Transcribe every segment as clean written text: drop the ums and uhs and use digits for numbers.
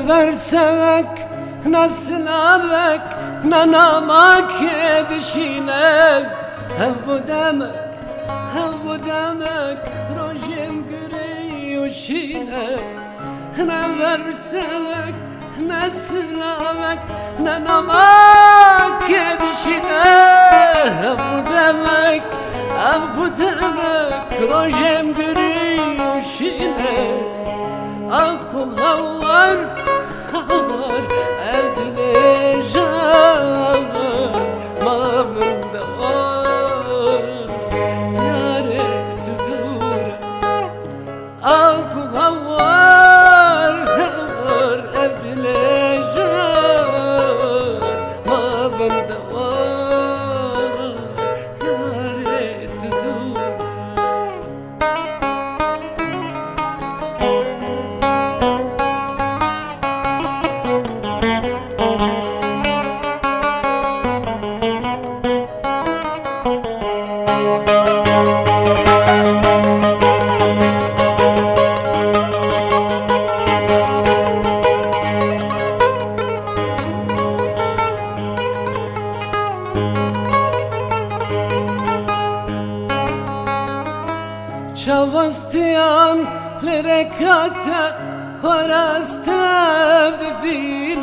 versek nasıl avek ne namak edişine Hev bu demek rojim güreyuşine Ne versek nasıl avek ne namak edişine Hev bu demek rojim güreyuşine Akıl var evdile jar mabında var yare tutur akıl var evdile jar mabında var yare tutur Çavastiyan lerekata harasta bebeğim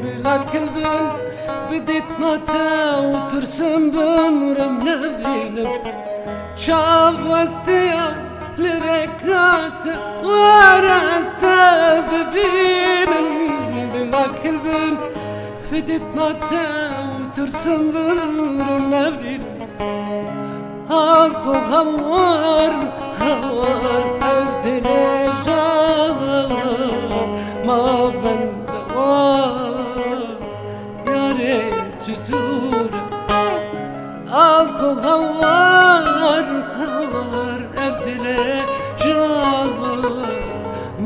Bila kalbim بديت متى وترسم بمرم نبينم شافوستيا لركات ورست ببينم بلا كلبن بديت متى وترسم بمرم نبينم أخو هوار أفتني جار ما بندوار tutur Akıl havar evdile